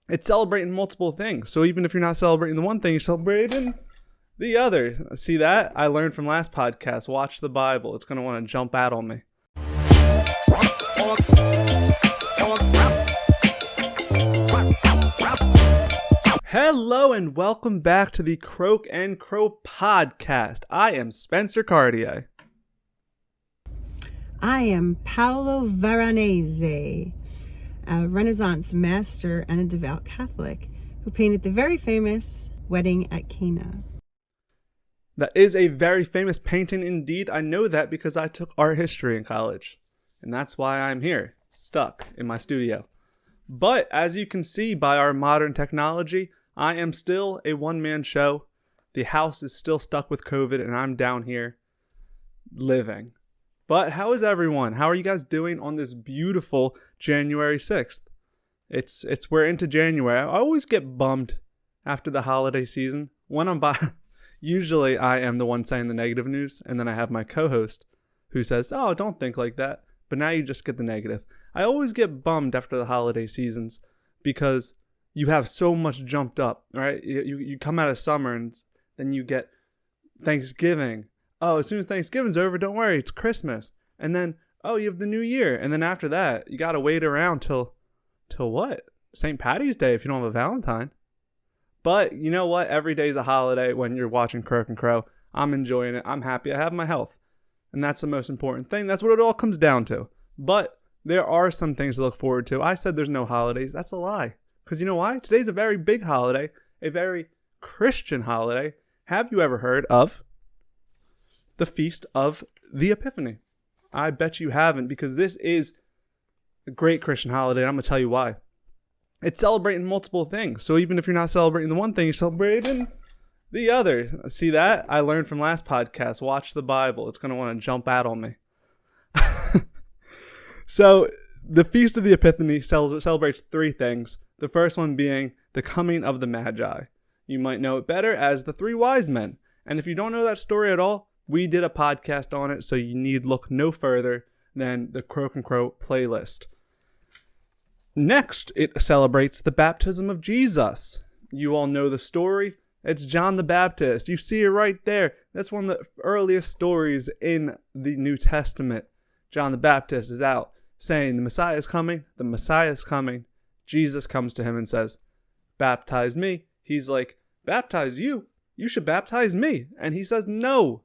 It's celebrating multiple things. So even if you're not celebrating the one thing, you're celebrating the other. See that? I learned from last podcast. Watch the Bible. It's going to want to jump out on me. Hello and welcome back to the Croak and Crow podcast. I am Spencer Cartier. I am Paolo Veronese, a Renaissance master and a devout Catholic who painted the very famous Wedding at Cana. That is a very famous painting indeed. I know that because I took art history in college. And that's why I'm here, stuck in my studio. But as you can see by our modern technology, I am still a one-man show. The house is still stuck with COVID and I'm down here living. But how is everyone? How are you guys doing on this beautiful January 6th? We're into January. I always get bummed after the holiday season. When I'm usually I am the one saying the negative news, and then I have my co-host who says, "Oh, don't think like that." But now you just get the negative. I always get bummed after the holiday seasons because you have so much jumped up, right? You come out of summer and then you get Thanksgiving. Oh, as soon as Thanksgiving's over, don't worry, it's Christmas. And then, oh, you have the New Year. And then after that, you got to wait around till what? St. Patty's Day if you don't have a Valentine. But you know what? Every day's a holiday when you're watching Croak and Crow. I'm enjoying it. I'm happy. I have my health. And that's the most important thing. That's what it all comes down to. But there are some things to look forward to. I said there's no holidays. That's a lie. Because you know why? Today's a very big holiday. A very Christian holiday. Have you ever heard of the Feast of the Epiphany? I bet you haven't, because this is a great Christian holiday. And I'm going to tell you why. It's celebrating multiple things. So even if you're not celebrating the one thing, you're celebrating the other. See that? I learned from last podcast. Watch the Bible. It's going to want to jump out on me. So the Feast of the Epiphany celebrates three things. The first one being the coming of the Magi. You might know it better as the three wise men. And if you don't know that story at all, we did a podcast on it, so you need look no further than the Croak and Crow playlist. Next, it celebrates the baptism of Jesus. You all know the story. It's John the Baptist. You see it right there. That's one of the earliest stories in the New Testament. John the Baptist is out saying, the Messiah is coming. The Messiah is coming. Jesus comes to him and says, baptize me. He's like, baptize you? You should baptize me. And he says, no.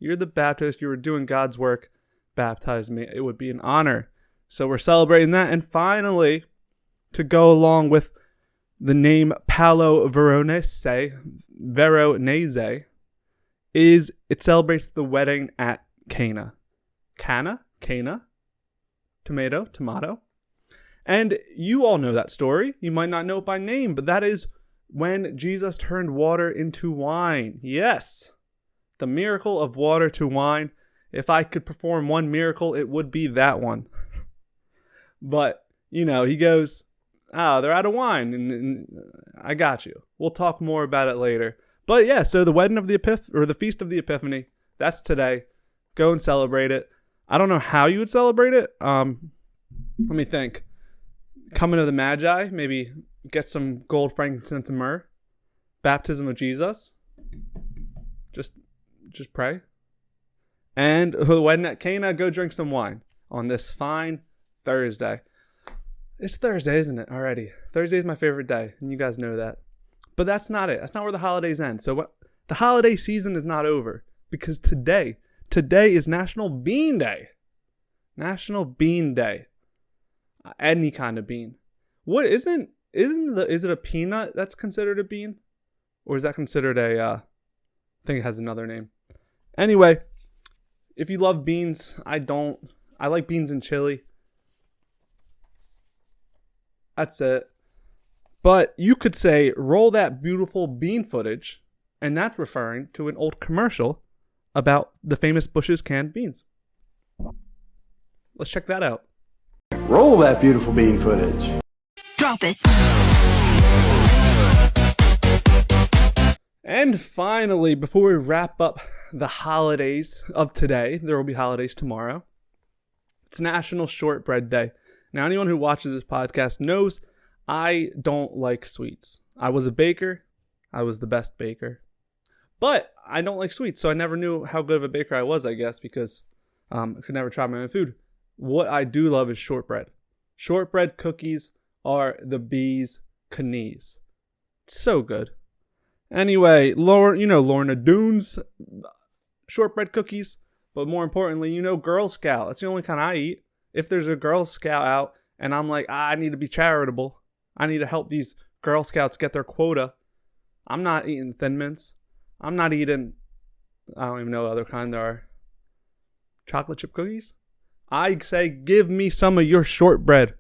You're the Baptist. You were doing God's work. Baptize me. It would be an honor. So we're celebrating that. And finally, to go along with the name Paolo Veronese, is it celebrates the wedding at Cana. Cana? Tomato. And you all know that story. You might not know it by name, but that is when Jesus turned water into wine. Yes. The miracle of water to wine. If I could perform one miracle, it would be that one. But, he goes, they're out of wine. And I got you. We'll talk more about it later. But yeah, so the wedding of the the Feast of the Epiphany, that's today. Go and celebrate it. I don't know how you would celebrate it. Let me think. Coming of the Magi, maybe get some gold, frankincense, and myrrh. Baptism of Jesus. Just pray. And the wedding at Cana, go drink some wine on this fine Thursday. It's Thursday, isn't it, already? Thursday is my favorite day, and you guys know that. But that's not it. That's not where the holidays end. So the holiday season is not over, because today is National Bean Day. National Bean Day. Any kind of bean. What is it a peanut that's considered a bean? Or is that considered I think it has another name. Anyway, if you love beans, I don't. I like beans and chili. That's it. But you could say, roll that beautiful bean footage, and that's referring to an old commercial about the famous Bush's canned beans. Let's check that out. Roll that beautiful bean footage. Drop it. And finally, before we wrap up the holidays of today, there will be holidays tomorrow. It's National Shortbread Day. Now, anyone who watches this podcast knows I don't like sweets. I was a baker. I was the best baker. But I don't like sweets, so I never knew how good of a baker I was, I guess, because I could never try my own food. What I do love is shortbread. Shortbread cookies are the bee's knees. It's so good. Anyway, Lorna Doone's shortbread cookies. But more importantly, Girl Scout. That's the only kind I eat. If there's a Girl Scout out and I'm like, I need to be charitable. I need to help these Girl Scouts get their quota. I'm not eating Thin Mints. I'm not eating, I don't even know what other kind there are. Chocolate chip cookies? I say, give me some of your shortbread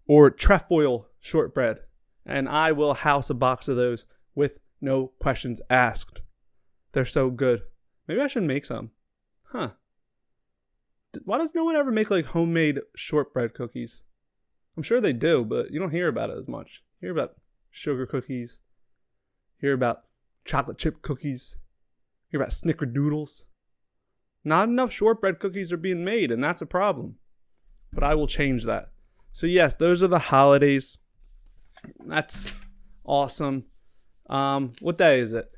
or trefoil shortbread, and I will house a box of those with no questions asked. They're so good. Maybe I should make some. Huh. Why does no one ever make like homemade shortbread cookies? I'm sure they do, but you don't hear about it as much. You hear about sugar cookies. You hear about chocolate chip cookies. You hear about snickerdoodles. Not enough shortbread cookies are being made, and that's a problem. But I will change that. So yes, those are the holidays. That's awesome. What day is it?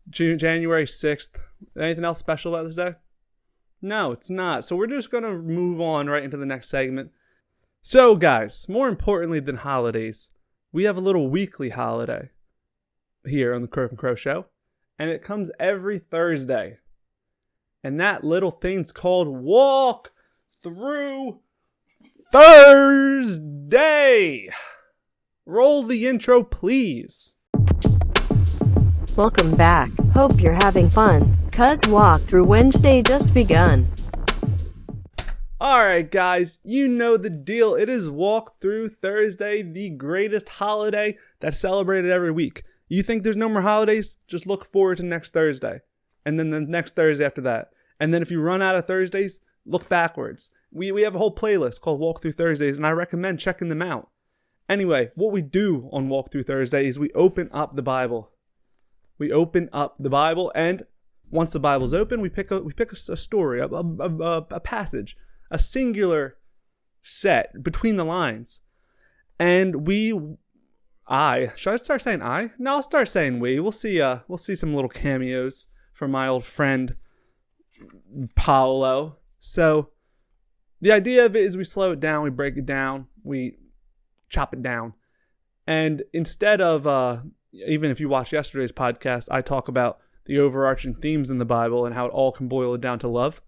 January 6th. Anything else special about this day? No, it's not. So we're just going to move on right into the next segment. So guys, more importantly than holidays, we have a little weekly holiday here on the Croak and Crow Show. And it comes every Thursday. And that little thing's called Walk Through Thursday. Roll the intro, please. Welcome back. Hope you're having fun, 'cause Walk Through Wednesday just begun. Alright guys, you know the deal. It is Walk Through Thursday, the greatest holiday that's celebrated every week. You think there's no more holidays? Just look forward to next Thursday. And then the next Thursday after that. And then if you run out of Thursdays, look backwards. We have a whole playlist called Walk Through Thursdays, and I recommend checking them out. Anyway, what we do on Walk Through Thursday is we open up the Bible. We open up the Bible, and once the Bible's open, we pick a story, a passage, a singular set between the lines. And should I start saying I? No, I'll start saying we. We'll see some little cameos from my old friend Paolo. So the idea of it is we slow it down, we break it down, we chop it down. And instead of, even if you watched yesterday's podcast, I talk about the overarching themes in the Bible and how it all can boil down to love.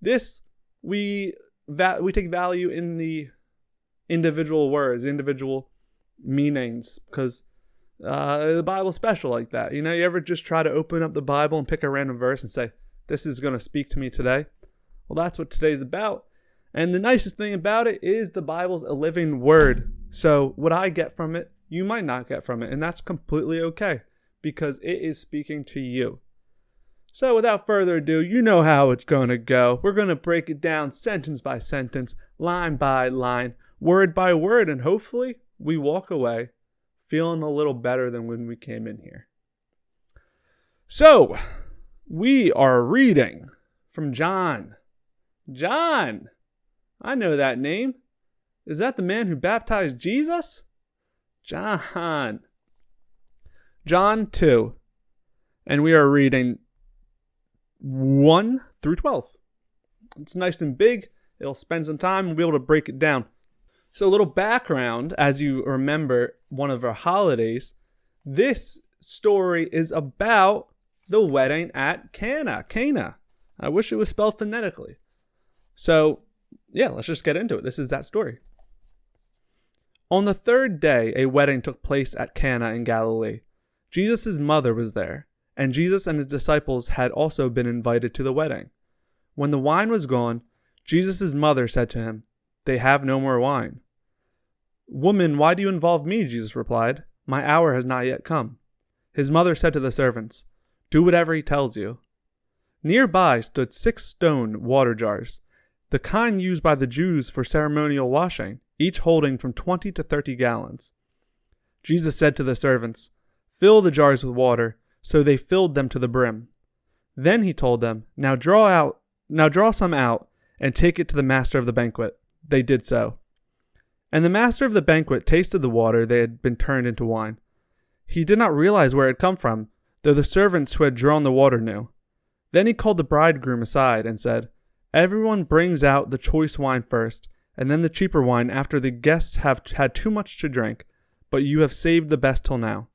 This, we take value in the individual words, individual meanings, because the Bible's special like that. You ever just try to open up the Bible and pick a random verse and say, this is going to speak to me today? Well, that's what today's about. And the nicest thing about it is the Bible's a living word. So what I get from it, you might not get from it. And that's completely okay, because it is speaking to you. So without further ado, you know how it's going to go. We're going to break it down sentence by sentence, line by line, word by word. And hopefully we walk away feeling a little better than when we came in here. So we are reading from John. John! I know that name. Is that the man who baptized Jesus? John. John 2. And we are reading 1 through 12. It's nice and big. It'll spend some time and we'll be able to break it down. So a little background, as you remember one of our holidays, this story is about the wedding at Cana. I wish it was spelled phonetically. So, yeah, let's just get into it. This is that story. On the third day, a wedding took place at Cana in Galilee. Jesus' mother was there, and Jesus and his disciples had also been invited to the wedding. When the wine was gone, Jesus' mother said to him, "They have no more wine." "Woman, why do you involve me?" Jesus replied. "My hour has not yet come." His mother said to the servants, "Do whatever he tells you." Nearby stood 6 stone water jars, the kind used by the Jews for ceremonial washing, each holding from 20 to 30 gallons. Jesus said to the servants, "Fill the jars with water," so they filled them to the brim. Then he told them, Now draw some out and take it to the master of the banquet." They did so. And the master of the banquet tasted the water they had been turned into wine. He did not realize where it had come from, though the servants who had drawn the water knew. Then he called the bridegroom aside and said, "Everyone brings out the choice wine first, and then the cheaper wine after the guests have had too much to drink, but you have saved the best till now."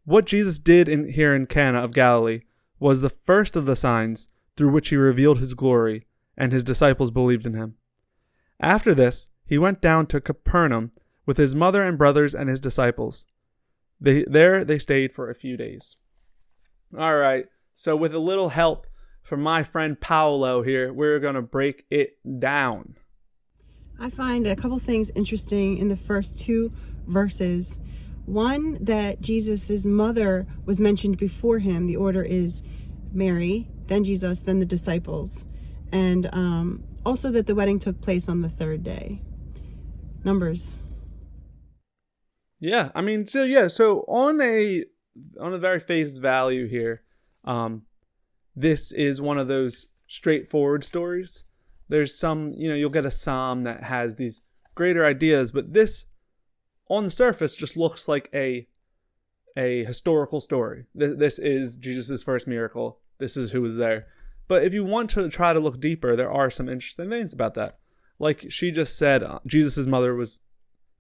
What Jesus did here in Cana of Galilee was the first of the signs through which he revealed his glory, and his disciples believed in him. After this, he went down to Capernaum with his mother and brothers and his disciples. There they stayed for a few days. All right, so with a little help from my friend Paolo here, we're going to break it down. I find a couple things interesting in the first 2 verses. One, that Jesus' mother was mentioned before him. The order is Mary, then Jesus, then the disciples. And also that the wedding took place on the 3rd day. Numbers. Yeah, I mean, so on a very face value here, this is one of those straightforward stories. There's some, you'll get a psalm that has these greater ideas, but this, on the surface, just looks like a historical story. This is Jesus' first miracle. This is who was there. But if you want to try to look deeper, there are some interesting things about that. Like she just said, Jesus' mother was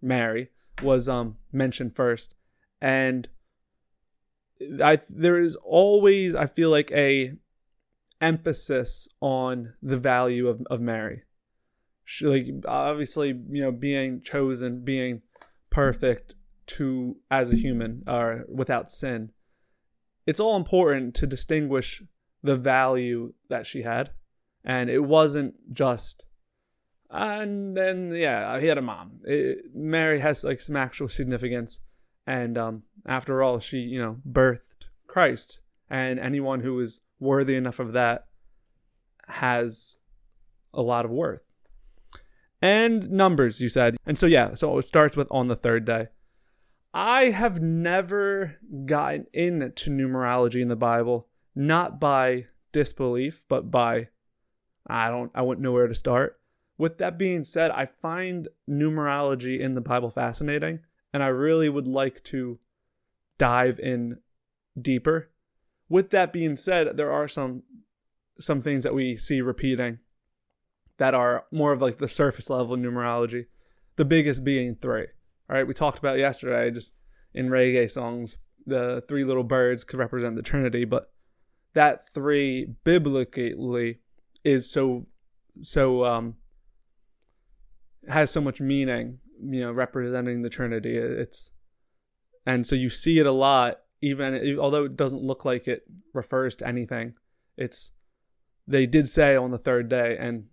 Mary, was mentioned first. And there is always, I feel like, a emphasis on the value of Mary. She, like, obviously, being chosen, being perfect as a human, or without sin. It's all important to distinguish the value that she had. And it wasn't just, and then, he had a mom. Mary has like some actual significance. And after all, she, birthed Christ. And anyone who is worthy enough of that has a lot of worth. And numbers, you said. And so it starts with on the 3rd day. I have never gotten into numerology in the Bible, not by disbelief, but by, I wouldn't know where to start. With that being said, I find numerology in the Bible fascinating, and I really would like to dive in deeper. With that being said, there are some things that we see repeating that are more of like the surface level numerology. The biggest being 3. All right, we talked about yesterday, just in reggae songs, the 3 little birds could represent the Trinity, but that 3 biblically is so has so much meaning, representing the Trinity. And so you see it a lot, even although it doesn't look like it refers to anything. They did say on the 3rd day, and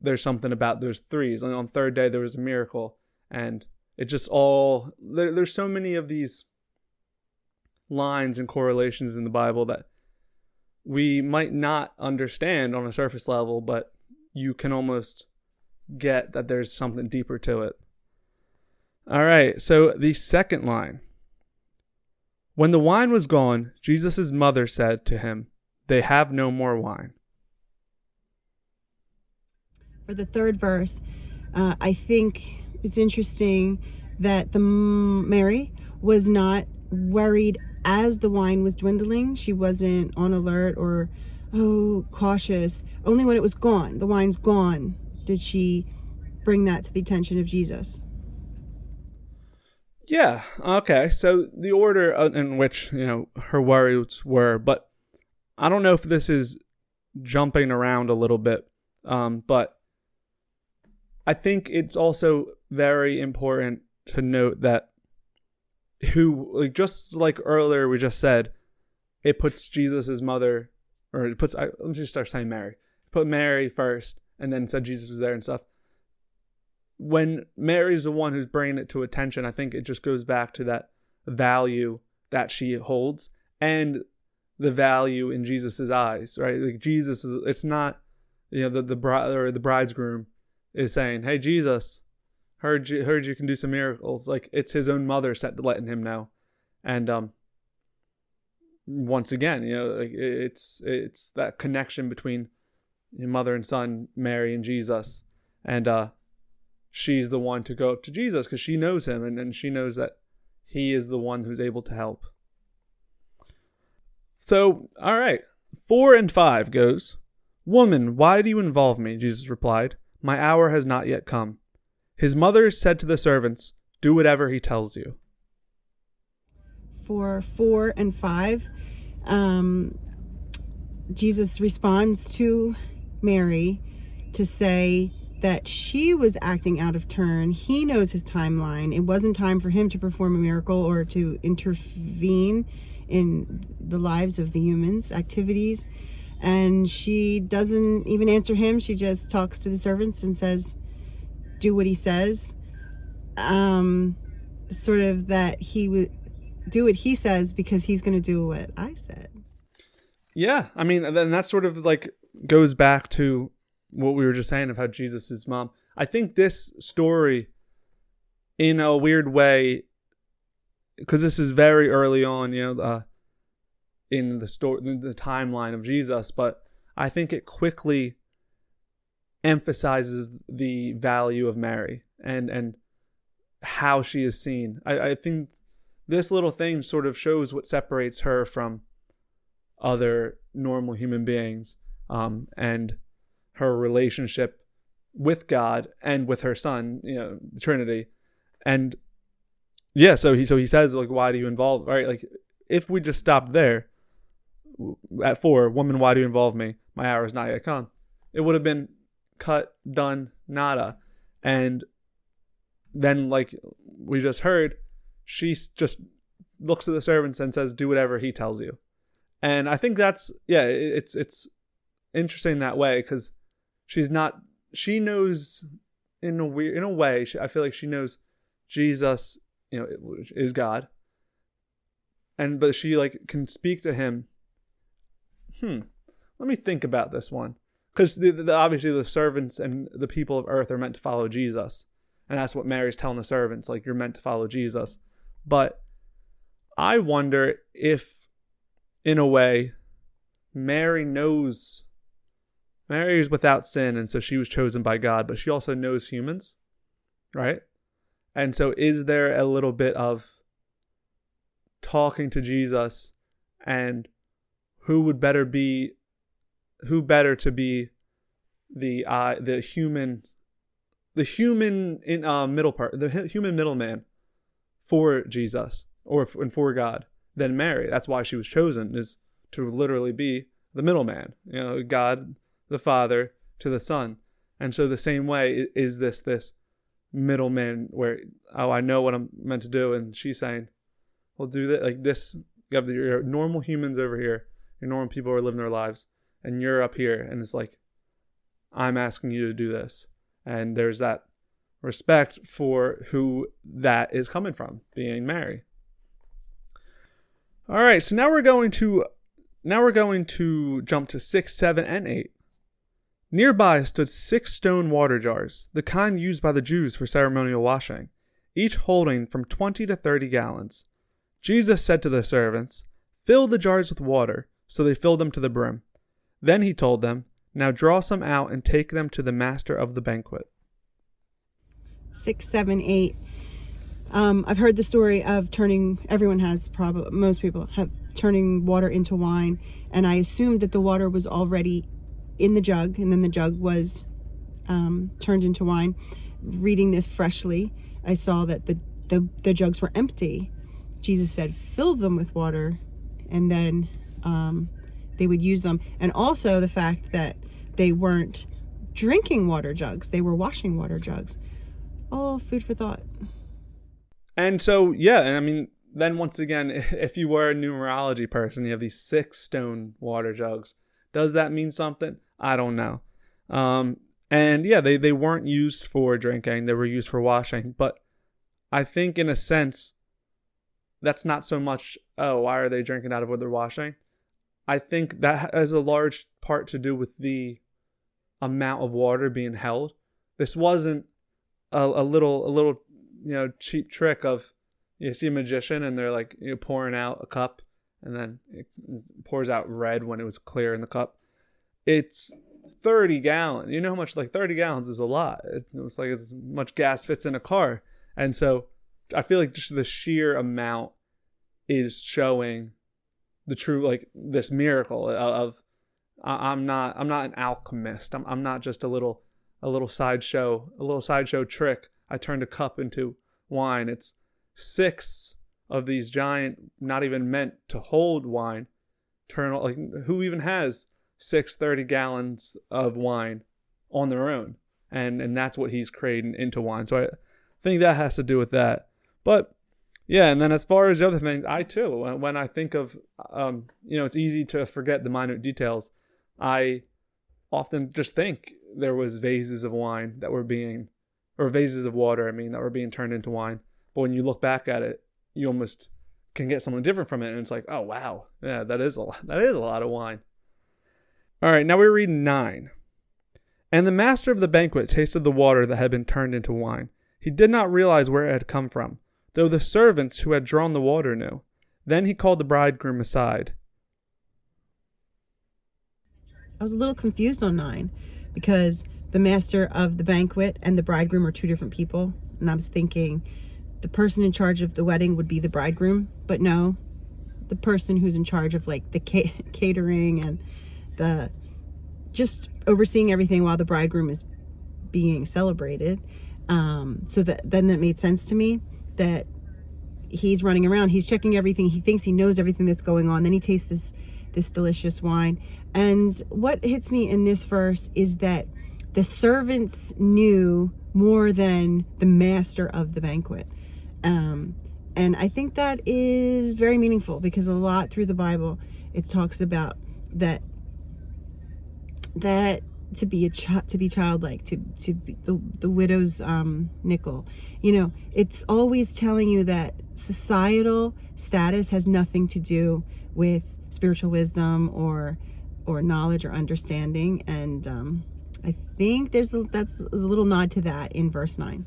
there's something about those 3s. And on the 3rd day there was a miracle, and it just all there's so many of these lines and correlations in the Bible that we might not understand on a surface level, but you can almost get that there's something deeper to it. All right, so the second line. When the wine was gone, Jesus' mother said to him, "They have no more wine." For the 3rd verse, I think it's interesting that Mary was not worried as the wine was dwindling. She wasn't on alert or cautious. Only when it was gone, the wine's gone, did she bring that to the attention of Jesus. Yeah, okay. So the order in which, her worries were, but I don't know if this is jumping around a little bit, but I think it's also very important to note that just like earlier we just said, it puts Jesus's mother, or it puts, let me just start saying Mary. Put Mary first, and then said Jesus was there and stuff. When Mary's the one who's bringing it to attention, I think it just goes back to that value that she holds and the value in Jesus's eyes, right? Like Jesus is, it's not, the bride or the bridegroom is saying, "Hey, Jesus, heard you can do some miracles." Like, it's his own mother letting him know. And once again, it's that connection between mother and son, Mary and Jesus. And she's the one to go up to Jesus because she knows him, and she knows that he is the one who's able to help. So, all right. 4 and 5 goes, "Woman, why do you involve me?" Jesus replied, "My hour has not yet come." His mother said to the servants, "Do whatever he tells you." For 4 and 5, Jesus responds to Mary to say that she was acting out of turn. He knows his timeline. It wasn't time for him to perform a miracle or to intervene in the lives of the humans' activities. And she doesn't even answer him. She just talks to the servants and says, do what he says. Sort of that he would do what he says because he's going to do what I said. Yeah, I mean, then that sort of like goes back to what we were just saying of how Jesus' mom. I think this story, in a weird way, because this is very early on, in the story, the timeline of Jesus, but I think it quickly emphasizes the value of Mary and how she is seen. I think this little thing sort of shows what separates her from other normal human beings, and her relationship with God and with her son, the Trinity. And yeah, so he says, like, why do you involve, right? Like, if we just stopped there at 4, "Woman, why do you involve me? My hour is not yet come," it would have been cut, done, nada. And then, like we just heard, she just looks at the servants and says, "Do whatever he tells you." And I think that's, it's interesting that way, because she knows in a way, I feel like she knows Jesus, is God. But she like can speak to him. Let me think about this one. Because obviously the servants and the people of earth are meant to follow Jesus. And that's what Mary's telling the servants, like, you're meant to follow Jesus. But I wonder if, in a way, Mary is without sin, and so she was chosen by God, but she also knows humans, right? And so is there a little bit of talking to Jesus, and who better to be the human middleman for Jesus and for God than Mary? That's why she was chosen, is to literally be the middleman, God the Father to the Son. And so the same way is this middleman where, I know what I'm meant to do, and she's saying, well, do that, like this. You have your normal humans over here, your normal people who are living their lives, and you're up here, and it's like, I'm asking you to do this. And there's that respect for who that is coming from, being Mary. All right, so now we're going to jump to 6, 7, and 8. Nearby stood 6 stone water jars, the kind used by the Jews for ceremonial washing, each holding from 20 to 30 gallons. Jesus said to the servants, "Fill the jars with water," so they filled them to the brim. Then he told them, "Now draw some out and take them to the master of the banquet." 6, 7, 8. I've heard the story of most people have turning water into wine, and I assumed that the water was already in the jug, and then the jug was turned into wine. Reading this freshly, I saw that the jugs were empty. Jesus said, fill them with water, and then they would use them. And also the fact that they weren't drinking water jugs, they were washing water jugs. Oh, food for thought. And so, and I mean, then once again, if you were a numerology person, you have these 6 stone water jugs. Does that mean something? I don't know. And they weren't used for drinking. They were used for washing. But I think in a sense, that's not so much, why are they drinking out of what they're washing? I think that has a large part to do with the amount of water being held. This wasn't a little cheap trick of, you see a magician and they're like, pouring out a cup, and then it pours out red when it was clear in the cup. It's 30 gallons. You know how much, like 30 gallons is a lot. It's like as much gas fits in a car. And so I feel like just the sheer amount is showing the true, like, this miracle of I'm not an alchemist. I'm not just a little sideshow trick. I turned a cup into wine. It's 6 of these giant, not even meant to hold wine. Like, who even has 30 gallons of wine on their own? And that's what he's creating into wine. So I think that has to do with that. But yeah, and then as far as the other things, I too, when I think of, it's easy to forget the minute details. I often just think there was vases of wine that were vases of water, that were being turned into wine. But when you look back at it, you almost can get something different from it. And it's like, oh, wow. Yeah, that is a lot of wine. All right, now we're reading 9. And the master of the banquet tasted the water that had been turned into wine. He did not realize where it had come from, though the servants who had drawn the water knew. Then he called the bridegroom aside. I was a little confused on 9 because the master of the banquet and the bridegroom are 2 different people. And I was thinking the person in charge of the wedding would be the bridegroom, but no, the person who's in charge of like the catering and the just overseeing everything while the bridegroom is being celebrated. So then that made sense to me that he's running around, he's checking everything, he thinks he knows everything that's going on. Then he tastes this delicious wine. And what hits me in this verse is that the servants knew more than the master of the banquet. And I think that is very meaningful because a lot through the Bible, it talks about that to be childlike, to be the widow's nickel. It's always telling you that societal status has nothing to do with spiritual wisdom or knowledge or understanding. And I think that's a little nod to that in verse 9.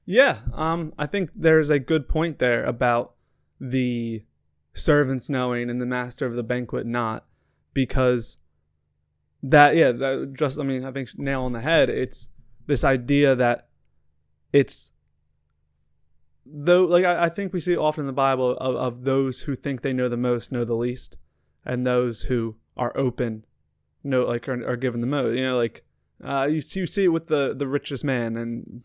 Yeah, I think there's a good point there about the servants knowing and the master of the banquet not, because I think nail on the head. It's this idea that it's though, like I think we see often in the Bible of those who think they know the most know the least, and those who are open know, like, are given the most. You see it with the richest man, and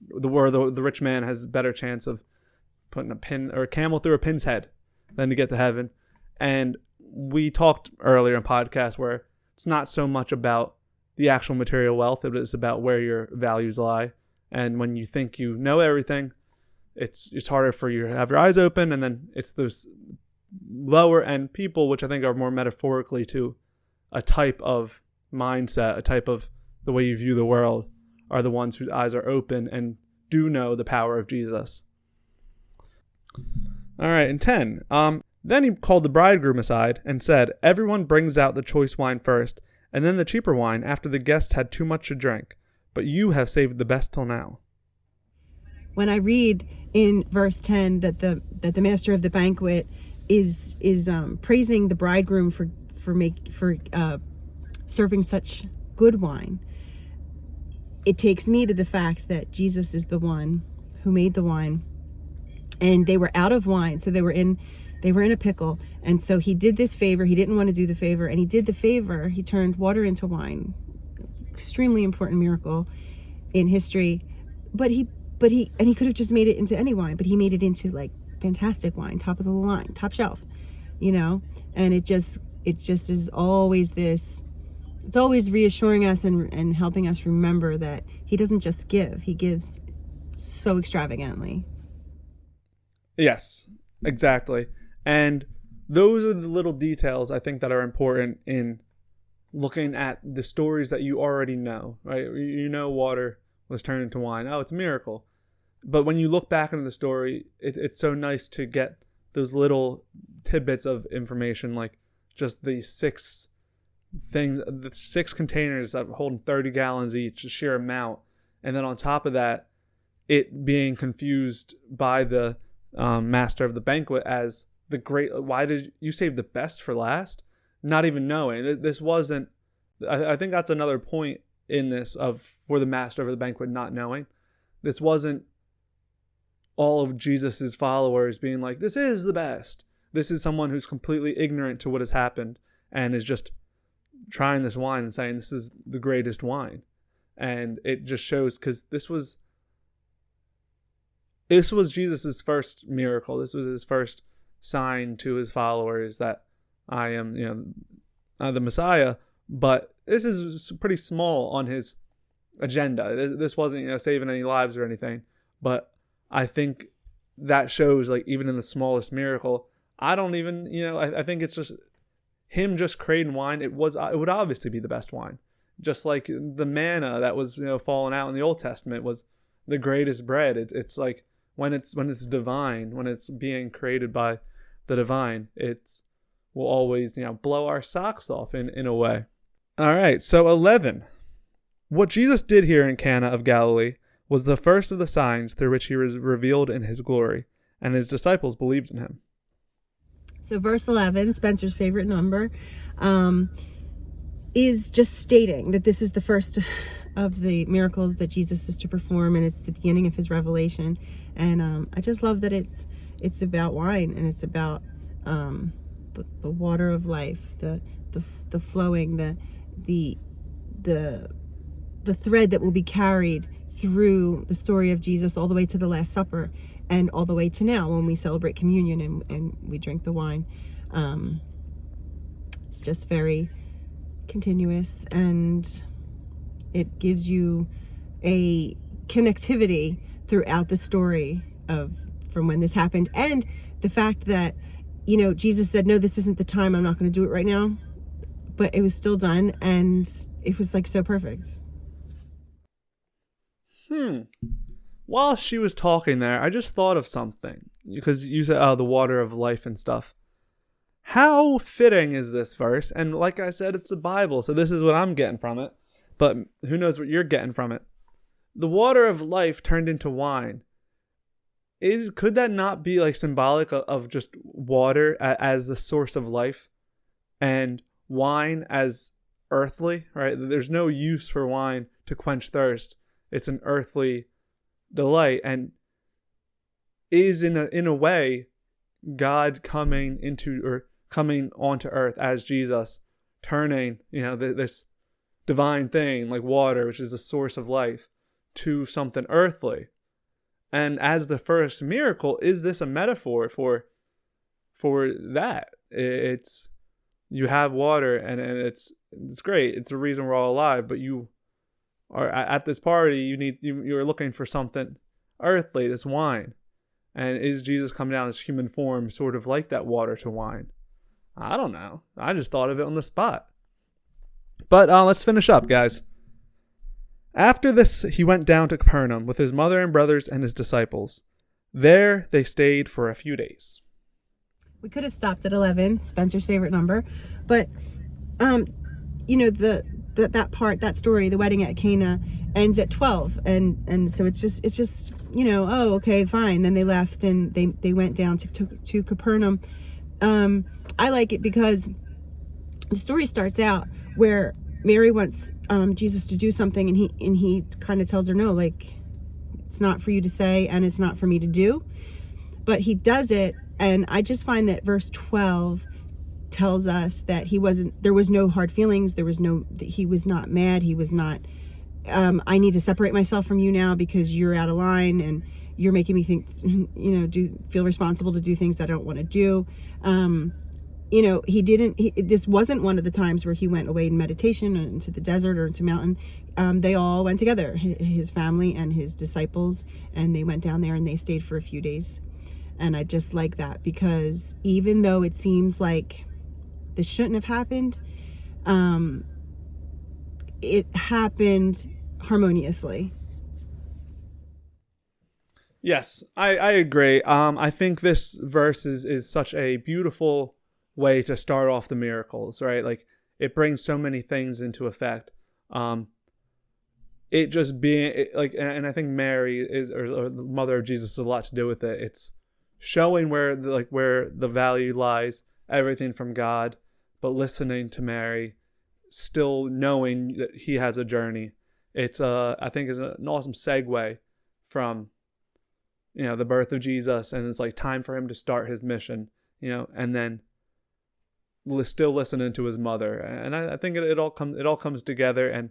the rich man has a better chance of putting a pin or a camel through a pin's head than to get to heaven. And we talked earlier in podcast where it's not so much about the actual material wealth, but it's about where your values lie. And when you think you know everything, it's harder for you to have your eyes open. And then it's those lower end people, which I think are more metaphorically to a type of mindset, a type of the way you view the world, are the ones whose eyes are open and do know the power of Jesus. All right, and 10. Then he called the bridegroom aside and said, "Everyone brings out the choice wine first, and then the cheaper wine after the guest had too much to drink. But you have saved the best till now." When I read in verse 10 that the master of the banquet is praising the bridegroom for serving such good wine, it takes me to the fact that Jesus is the one who made the wine, and they were out of wine, so they were in a pickle, and so he did this favor. He didn't want to do the favor, and he did the favor. He turned water into wine. Extremely important miracle in history. But he could have just made it into any wine, but he made it into like fantastic wine, top of the line, top shelf, and it just is always this. It's always reassuring us and helping us remember that he doesn't just give, he gives so extravagantly. Yes, exactly. And those are the little details I think that are important in looking at the stories that you already know, right? Water was turned into wine. Oh, it's a miracle. But when you look back into the story, it's so nice to get those little tidbits of information, like just the 6 containers that holding 30 gallons each, a sheer amount. And then on top of that, it being confused by the master of the banquet as why did you save the best for last? Not even knowing. This wasn't I think that's another point in this for the master of the banquet not knowing. This wasn't all of Jesus's followers being like, this is the best. This is someone who's completely ignorant to what has happened and is just trying this wine and saying this is the greatest wine. And it just shows, because this was Jesus's first miracle. This was his first sign to his followers that I am, the Messiah. But this is pretty small on his agenda. This wasn't, saving any lives or anything. But I think that shows, like, even in the smallest miracle, I don't even, I think it's just him just creating wine. It would obviously be the best wine. Just like the manna that was, falling out in the Old Testament was the greatest bread. It's like when it's divine, when it's being created by the divine, it will always, blow our socks off in a way. All right, so 11. What Jesus did here in Cana of Galilee was the first of the signs through which he was revealed in his glory, and his disciples believed in him. So verse 11, Spencer's favorite number, is just stating that this is the first of the miracles that Jesus is to perform, and it's the beginning of his revelation. And I just love that it's about wine, and it's about the water of life, the flowing, the thread that will be carried through the story of Jesus all the way to the Last Supper, and all the way to now when we celebrate communion and we drink the wine. It's just very continuous, and it gives you a connectivity throughout the story from when this happened, and the fact that Jesus said, no, this isn't the time, I'm not going to do it right now, but it was still done, and it was like so perfect. While she was talking there, I just thought of something, because you said, the water of life and stuff. How fitting is this verse? And like I said, it's a Bible, so this is what I'm getting from it. But who knows what you're getting from it? The water of life turned into wine. Could that not be like symbolic of just water as the source of life, and wine as earthly, right? There's no use for wine to quench thirst. It's an earthly delight, and is in a way God coming onto earth as Jesus, turning this divine thing like water, which is the source of life, to something earthly. And as the first miracle, is this a metaphor for that? It's, you have water, and it's great. It's the reason we're all alive, but you are at this party, you're looking for something earthly, this wine. And is Jesus coming down as human form sort of like that water to wine? I don't know. I just thought of it on the spot. But let's finish up, guys. After this, he went down to Capernaum with his mother and brothers and his disciples. There they stayed for a few days. We could have stopped at 11, Spencer's favorite number, but that story, the wedding at Cana, ends at 12, and so it's just oh, okay, fine. Then they left and they went down to Capernaum. I like it because the story starts out where Mary wants Jesus to do something, and he kind of tells her, no, like, it's not for you to say, and it's not for me to do, but he does it. And I just find that verse 12 tells us that there was no hard feelings. He was not mad. He was not, I need to separate myself from you now because you're out of line and you're making me think, feel responsible to do things that I don't want to do. This wasn't one of the times where he went away in meditation or into the desert or into mountain. They all went together, his family and his disciples, and they went down there and they stayed for a few days. And I just like that, because even though it seems like this shouldn't have happened, it happened harmoniously. Yes, I agree. I think this verse is such a beautiful way to start off the miracles, right? Like, it brings so many things into effect. It just being and I think Mary or the mother of Jesus has a lot to do with it. It's showing where the value lies, everything from God, but listening to Mary still knowing that he has a journey. It's I think is an awesome segue from, the birth of Jesus, and it's like time for him to start his mission, and then still listening to his mother. And I think it all comes together. And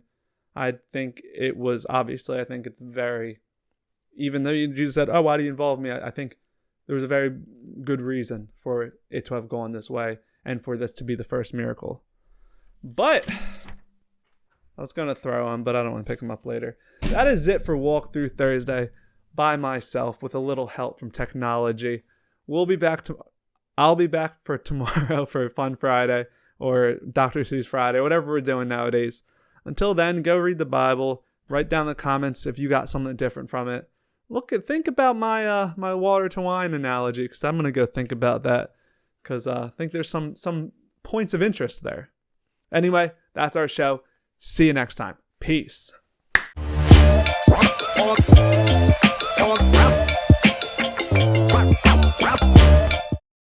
I think it was obviously, I think it's very, even though Jesus said, "Oh, why do you involve me?" I think there was a very good reason for it to have gone this way and for this to be the first miracle. But I was going to throw him, but I don't want to pick him up later. That is it for Walk Through Thursday by myself with a little help from technology. I'll be back for tomorrow for Fun Friday or Dr. Seuss Friday, whatever we're doing nowadays. Until then, go read the Bible. Write down in the comments if you got something different from it. Think about my my water to wine analogy, because I'm gonna go think about that, because I think there's some points of interest there. Anyway, that's our show. See you next time. Peace.